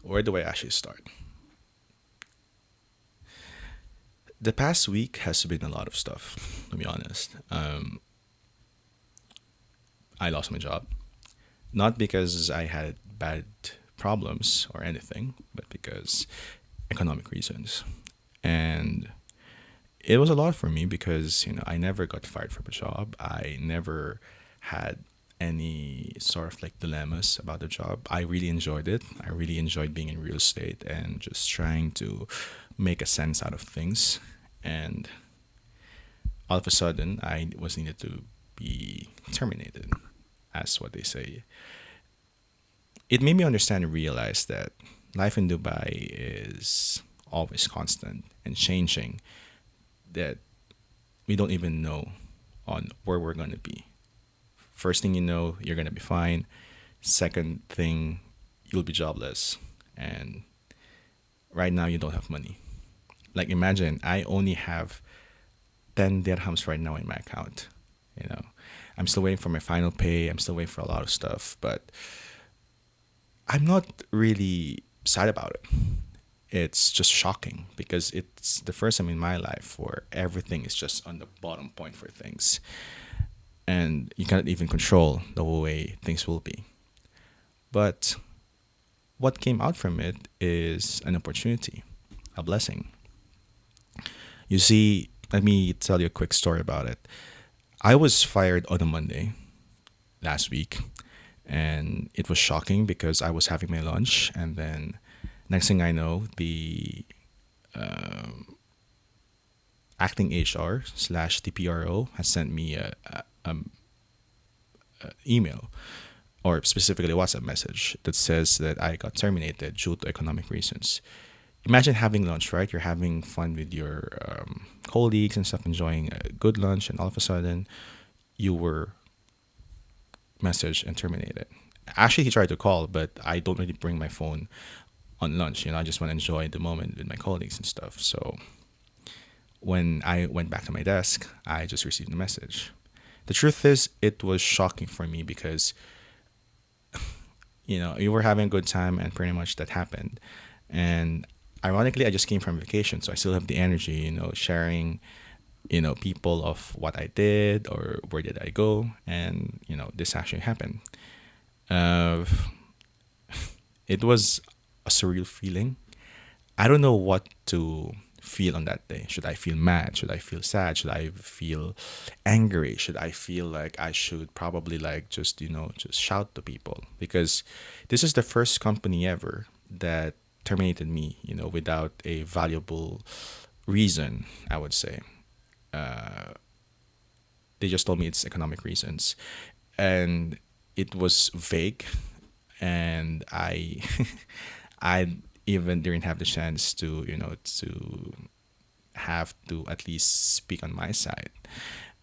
Where do I actually start? The past week has been a lot of stuff, to be honest. I lost my job, not because I had bad problems or anything, but because economic reasons. And it was a lot for me because, I never got fired from a job. I never had any sort of like dilemmas about the job. I really enjoyed it. I really enjoyed being in real estate and just trying to make a sense out of things. And all of a sudden, I was needed to be terminated, as what they say. It made me understand and realize that life in Dubai is always constant and changing, that we don't even know on where we're going to be. First thing you know, you're going to be fine. Second thing, you'll be jobless. And right now, you don't have money. Like, imagine I only have 10 dirhams right now in my account. You know, I'm still waiting for my final pay. I'm still waiting for a lot of stuff, but I'm not really sad about it. It's just shocking because it's the first time in my life where everything is just on the bottom point for things, and you cannot even control the way things will be. But what came out from it is an opportunity, a blessing. You see, let me tell you a quick story about it. I was fired on a Monday last week, and it was shocking because I was having my lunch, and then next thing I know, the acting HR slash DPRO has sent me a email, or specifically a WhatsApp message that says that I got terminated due to economic reasons. Imagine having lunch, right? You're having fun with your colleagues and stuff, enjoying a good lunch, and all of a sudden, you were messaged and terminated. Actually, he tried to call, but I don't really bring my phone on lunch. I just want to enjoy the moment with my colleagues and stuff. So when I went back to my desk, I just received a message. The truth is, it was shocking for me because, you were having a good time and pretty much that happened. And ironically, I just came from vacation, so I still have the energy, sharing, people of what I did or where did I go. And, this actually happened. Uh, it was a surreal feeling. I don't know what to feel on that day. Should I feel mad? Should I feel sad? Should I feel angry? Should I feel like I should probably like just shout to people? Because this is the first company ever that terminated me, without a valuable reason, I would say. They just told me it's economic reasons. And it was vague, and I even didn't have the chance to to have to at least speak on my side.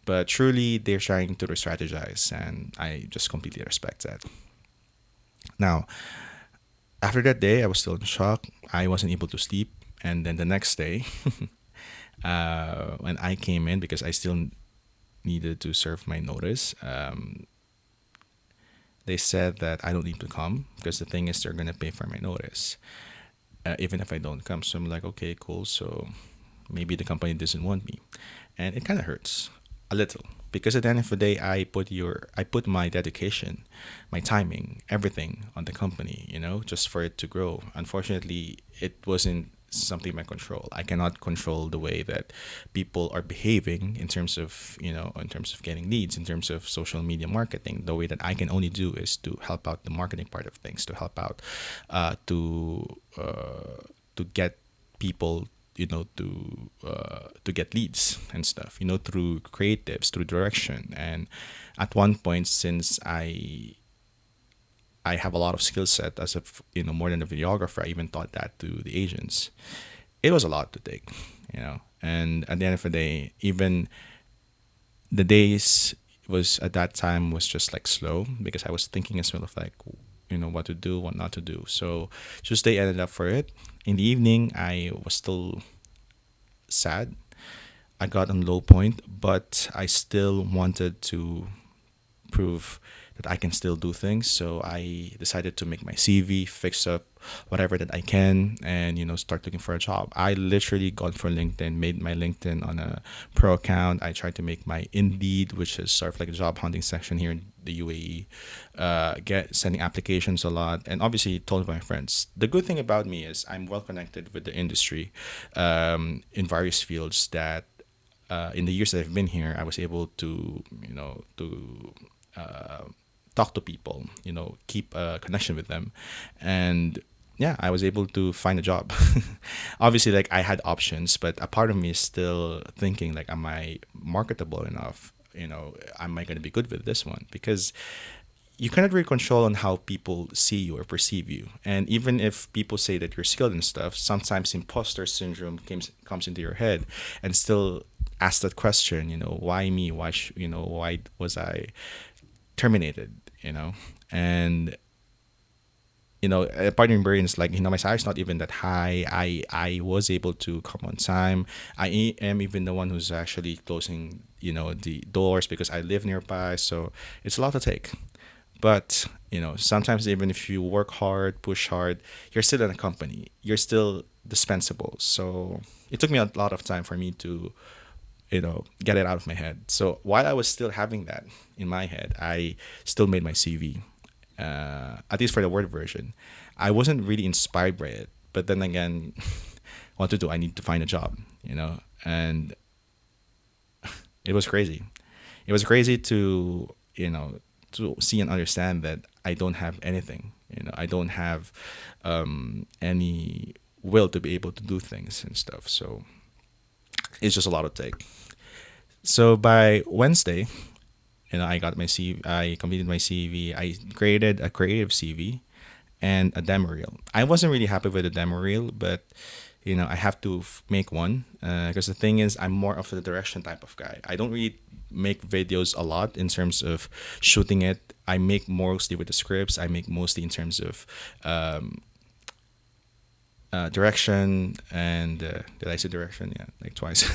But truly, they're trying to re-strategize, and I just completely respect that. Now, after that day, I was still in shock. I wasn't able to sleep, and then the next day, when I came in because I still needed to serve my notice, they said that I don't need to come because the thing is they're gonna pay for my notice, even if I don't come. So I'm like, okay, cool. So maybe the company doesn't want me, and it kind of hurts a little because at the end of the day, I put my dedication, my timing, everything on the company, just for it to grow. Unfortunately, it wasn't something in my control. I cannot control the way that people are behaving in terms of, in terms of getting leads, in terms of social media marketing. The way that I can only do is to help out the marketing part of things, to help out, uh, to to get people, to get leads and stuff, through creatives, through direction. And at one point, since I have a lot of skill set as a more than a videographer, I even taught that to the agents. It was a lot to take, and at the end of the day, even the days was at that time was just like slow because I was thinking as well of like, what to do, what not to do. So Tuesday ended up for it. In the evening, I was still sad. I got on low point, but I still wanted to prove that I can still do things. So I decided to make my CV, fix up whatever that I can, and start looking for a job. I literally gone for LinkedIn, made my LinkedIn on a pro account. I tried to make my Indeed, which is sort of like a job hunting section here in the UAE, get sending applications a lot, and obviously told my friends. The good thing about me is I'm well connected with the industry, in various fields that in the years that I've been here, I was able to, uh, talk to people, keep a connection with them. And yeah, I was able to find a job. Obviously, like I had options, but a part of me is still thinking, like, am I marketable enough? Am I going to be good with this one? Because you cannot really control on how people see you or perceive you. And even if people say that you're skilled and stuff, sometimes imposter syndrome comes into your head and still ask that question, why me? Why was I terminated? And a part of my brain is like, my salary's not even that high. I was able to come on time. Am even the one who's actually closing, the doors because I live nearby. So it's a lot to take. But, sometimes even if you work hard, push hard, you're still in a company. You're still dispensable. So it took me a lot of time for me to, get it out of my head. So while I was still having that in my head, I still made my CV, at least for the Word version. I wasn't really inspired by it. But then again, what to do? I need to find a job, and it was crazy. It was crazy to see and understand that I don't have anything. I don't have any will to be able to do things and stuff. So it's just a lot to take. So by Wednesday, I got my CV. I completed my CV. I created a creative CV and a demo reel. I wasn't really happy with the demo reel, but I have to make one, because the thing is, I'm more of the direction type of guy. I don't really make videos a lot in terms of shooting it. I make mostly with the scripts. I make mostly in terms of direction and did I say direction? Yeah, like twice.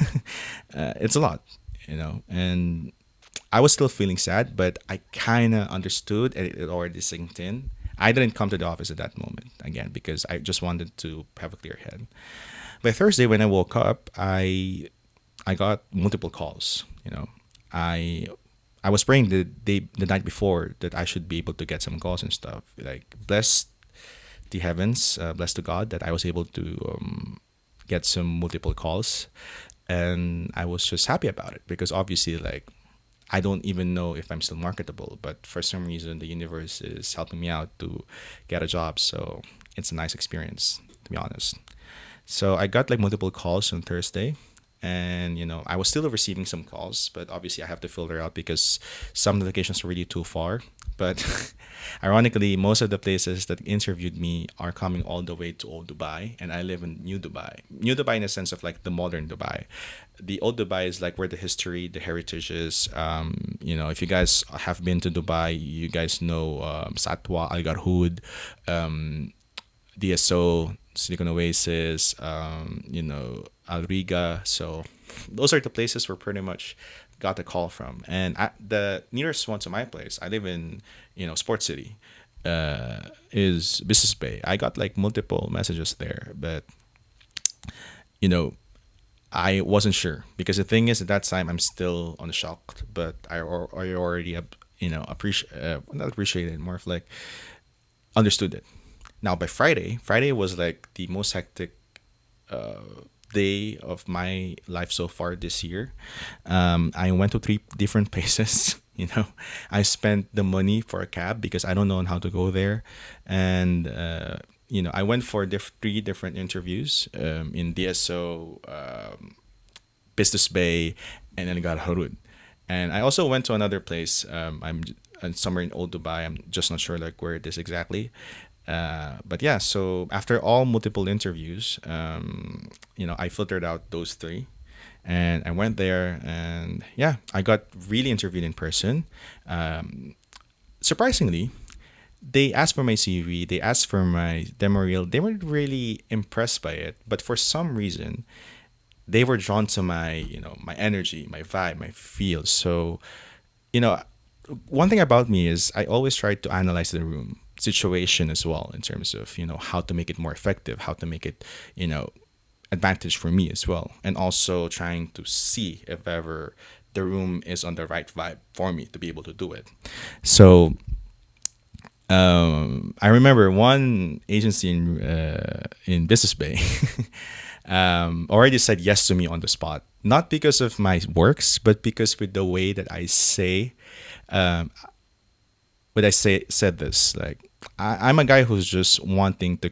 It's a lot, and I was still feeling sad, but I kind of understood and it already sinked in. I didn't come to the office at that moment again because I just wanted to have a clear head. By Thursday, when I woke up, I got multiple calls. I I was praying the night before that I should be able to get some calls and stuff. Like bless the heavens, bless to God that I was able to get some multiple calls, and I was just happy about it because obviously like I don't even know if I'm still marketable, but for some reason the universe is helping me out to get a job. So it's a nice experience, to be honest. So I got like multiple calls on Thursday, and I was still receiving some calls, but obviously I have to filter out because some locations are really too far. But ironically, most of the places that interviewed me are coming all the way to Old Dubai, and I live in New Dubai. New Dubai in the sense of like the modern Dubai. The Old Dubai is like where the history, the heritage is. If you guys have been to Dubai, you guys know Satwa, Al Garhoud, DSO, Silicon Oasis, Al Riga. So those are the places where pretty much got the call from. And the nearest one to my place, I live in, Sports City, is Business Bay. I got like multiple messages there, but you know, I wasn't sure because the thing is at that time I'm still on the shock, but I already appreciate not appreciated, more of like understood it. Now by Friday was like the most hectic day of my life so far this year. I went to three different places. I spent the money for a cab because I don't know how to go there, and I went for three different interviews in DSO, Business Bay, and then got Harud. And I also went to another place. Somewhere in Old Dubai. I'm just not sure like where it is exactly. But yeah, so after all multiple interviews, I filtered out those three, and I went there, and yeah, I got really interviewed in person. Surprisingly, they asked for my CV, they asked for my demo reel. They weren't really impressed by it, but for some reason, they were drawn to my, my energy, my vibe, my feel. So, you know, one thing about me is I always try to analyze the room situation as well in terms of how to make it more effective, how to make it you know advantage for me as well, and also trying to see if ever the room is on the right vibe for me to be able to do it. So I remember one agency in Business Bay already said yes to me on the spot, not because of my works, but because with the way that I say, um, when I said this, like I'm a guy who's just wanting to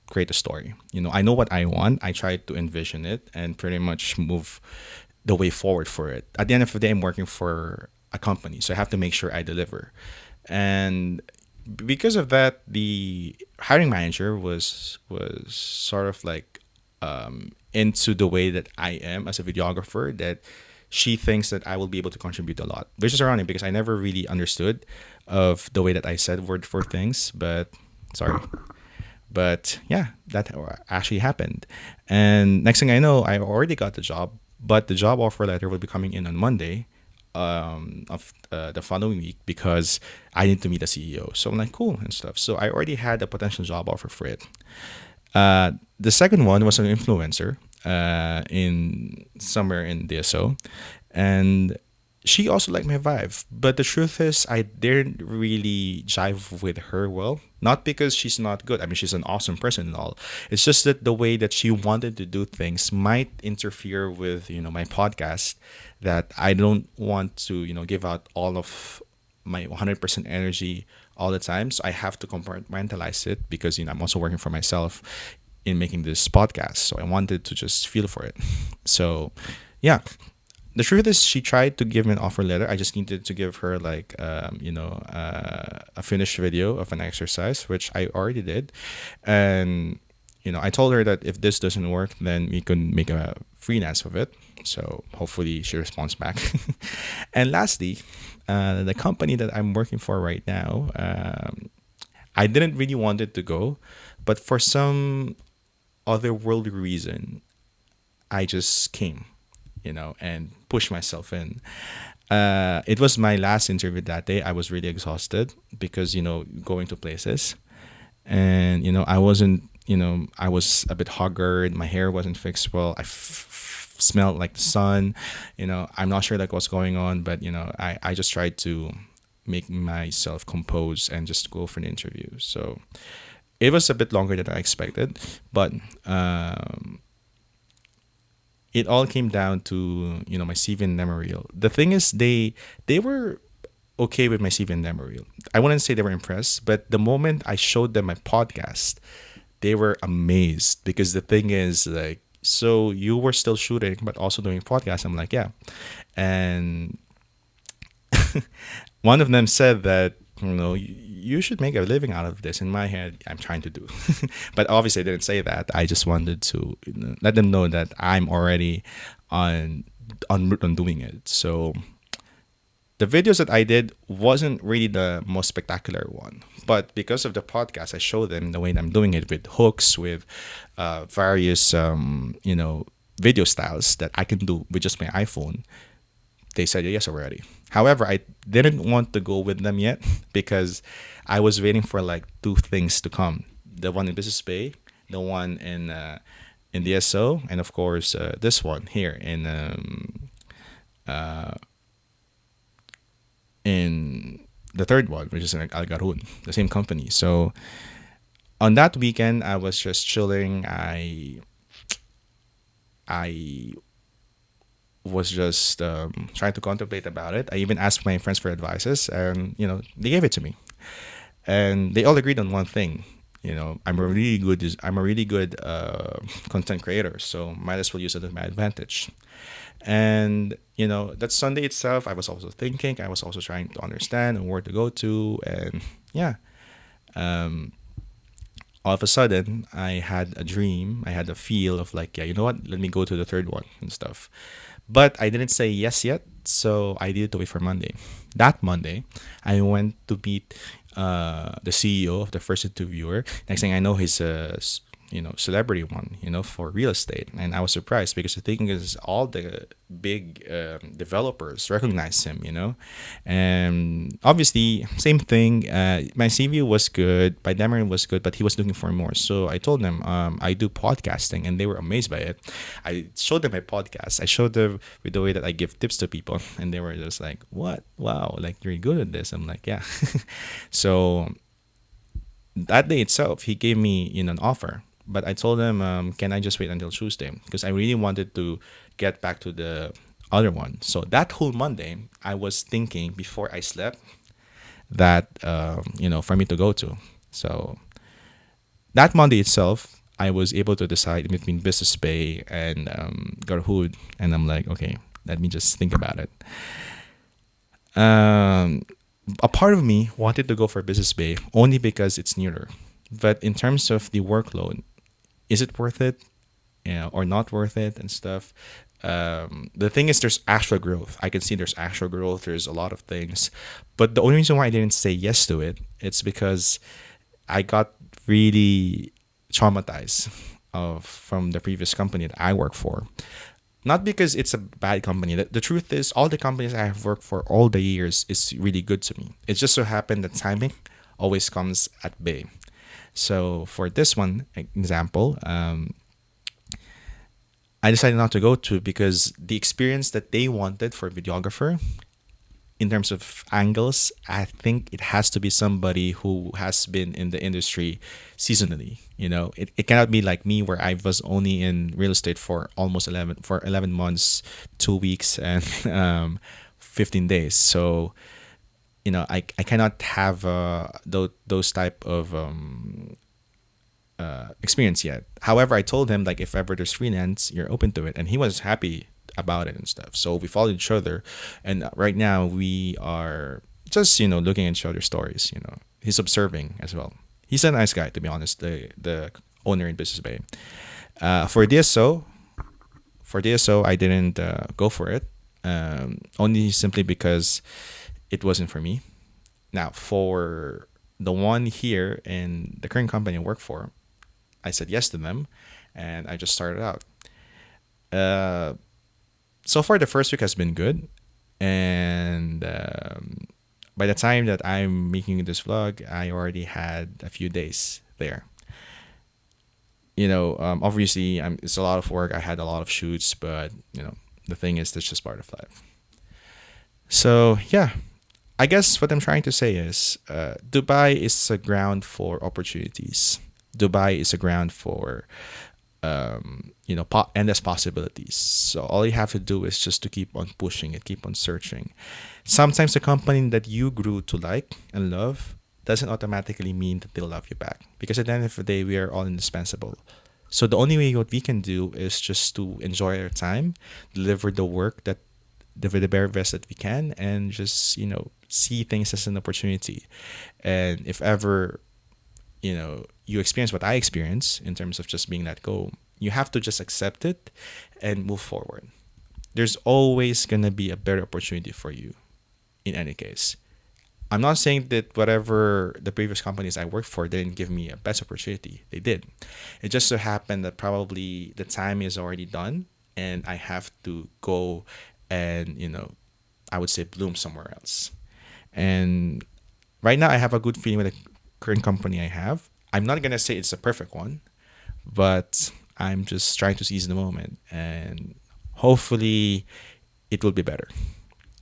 create a story. I know what I want. I try to envision it and pretty much move the way forward for it. At the end of the day, I'm working for a company, so I have to make sure I deliver. And because of that, the hiring manager was sort of like into the way that I am as a videographer. That she thinks that I will be able to contribute a lot, which is ironic because I never really understood of the way that I said word for things. But sorry, but yeah, that actually happened. And next thing I know, I already got the job, but the job offer letter will be coming in on Monday of the following week because I need to meet the CEO. So I'm like, cool and stuff. So I already had a potential job offer for it. The second one was an influencer in somewhere in DSO, and she also liked my vibe. But the truth is, I didn't really jive with her well. Not because she's not good. I mean, she's an awesome person and all. It's just that the way that she wanted to do things might interfere with my podcast. That I don't want to give out all of my 100% energy all the time. So I have to compartmentalize it because I'm also working for myself in making this podcast. So I wanted to just feel for it. So yeah, the truth is she tried to give me an offer letter. I just needed to give her like a finished video of an exercise, which I already did. And I told her that if this doesn't work, then we can make a freelance of it. So hopefully she responds back. And lastly, the company that I'm working for right now, I didn't really want it to go, but for some otherworldly reason, I just came, and pushed myself in. It was my last interview that day. I was really exhausted because, going to places. And, I wasn't, I was a bit haggard. My hair wasn't fixed well. Smelled like the sun. I'm not sure like what's going on, but, I just tried to make myself compose and just go for an interview. So it was a bit longer than I expected, but it all came down to my CV and demo reel. The thing is, they were okay with my CV and demo reel. I wouldn't say they were impressed, but the moment I showed them my podcast, they were amazed because the thing is like, so you were still shooting but also doing podcasts. I'm like, yeah. And one of them said that you should make a living out of this. In my head, I'm trying to do, but obviously I didn't say that. I just wanted to let them know that I'm already on doing it. So the videos that I did wasn't really the most spectacular one, but because of the podcast, I showed them the way that I'm doing it with hooks, with various video styles that I can do with just my iPhone. They said yes already. However, I didn't want to go with them yet because I was waiting for like two things to come: the one in Business Bay, the one in the SO, and of course this one here uh, in the third one, which is in Algarun, the same company. So on that weekend, I was just chilling. I was just trying to contemplate about it. I even asked my friends for advices, and they gave it to me, and they all agreed on one thing. I'm a really good content creator, so might as well use it to my advantage. And that Sunday itself, I was also thinking, I was also trying to understand and where to go to, and yeah, um, all of a sudden, I had a dream. I had a feel of like, yeah, you know what? Let me go to the third one and stuff. But I didn't say yes yet, so I needed to wait for Monday. That Monday, I went to meet the CEO of the first interviewer. Next thing I know, he's celebrity one, for real estate. And I was surprised because the thing is, all the big developers recognize him, and obviously same thing. My CV was good, my demo was good, but he was looking for more. So I told them, I do podcasting, and they were amazed by it. I showed them my podcast. I showed them with the way that I give tips to people, and they were just like, "What? Wow! Like, you're good at this." I'm like, "Yeah." So that day itself, he gave me an offer, but I told him, can I just wait until Tuesday, because I really wanted to get back to the other one. So that whole Monday, I was thinking before I slept that for me to go to. So that Monday itself, I was able to decide between Business Bay and Garhoud, and I'm like, okay, let me just think about it. A part of me wanted to go for Business Bay only because it's nearer. But in terms of the workload, is it worth it, or not worth it and stuff? The thing is, there's actual growth. I can see there's actual growth. There's a lot of things. But the only reason why I didn't say yes to it, it's because I got really traumatized from the previous company that I work for. Not because it's a bad company. The truth is, all the companies I have worked for all the years is really good to me. It just so happened that timing always comes at bay. So for this one example, I decided not to go to because the experience that they wanted for a videographer, in terms of angles, I think it has to be somebody who has been in the industry seasonally. It cannot be like me, where I was only in real estate for almost 11 months, 2 weeks, and 15 days. So I cannot have those type of experience yet. However, I told him, like, if ever there's freelance, you're open to it, and he was happy about it and stuff. So we followed each other, and right now we are just looking at each other's stories. He's observing as well. He's a nice guy, to be honest. The owner in Business Bay. For DSO, I didn't go for it, only simply because it wasn't for me. Now, for the one here in the current company I work for, I said yes to them, and I just started out. So far, the first week has been good, and by the time that I'm making this vlog, I already had a few days there. Obviously, it's a lot of work. I had a lot of shoots, but the thing is, that's just part of life. So yeah, I guess what I'm trying to say is, Dubai is a ground for opportunities. Dubai is a ground for endless possibilities. So all you have to do is just to keep on pushing it, keep on searching. Sometimes the company that you grew to like and love doesn't automatically mean that they'll love you back, because at the end of the day, we are all indispensable. So the only way what we can do is just to enjoy our time, deliver the work that the very best that we can, and just see things as an opportunity. And if ever you experience what I experience in terms of just being let go, you have to just accept it and move forward. There's always gonna be a better opportunity for you in any case. I'm not saying that whatever the previous companies I worked for didn't give me a best opportunity. They did. It just so happened that probably the time is already done, and I have to go and I would say bloom somewhere else. And right now I have a good feeling with the current company I have. I'm not gonna say it's a perfect one, but I'm just trying to seize the moment, and hopefully it will be better.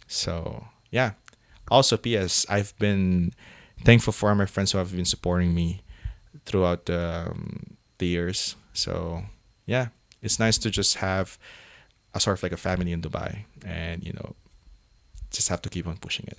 So yeah. Also, P.S. I've been thankful for my friends who have been supporting me throughout the years. So yeah, it's nice to just have a sort of like a family in Dubai, and just have to keep on pushing it.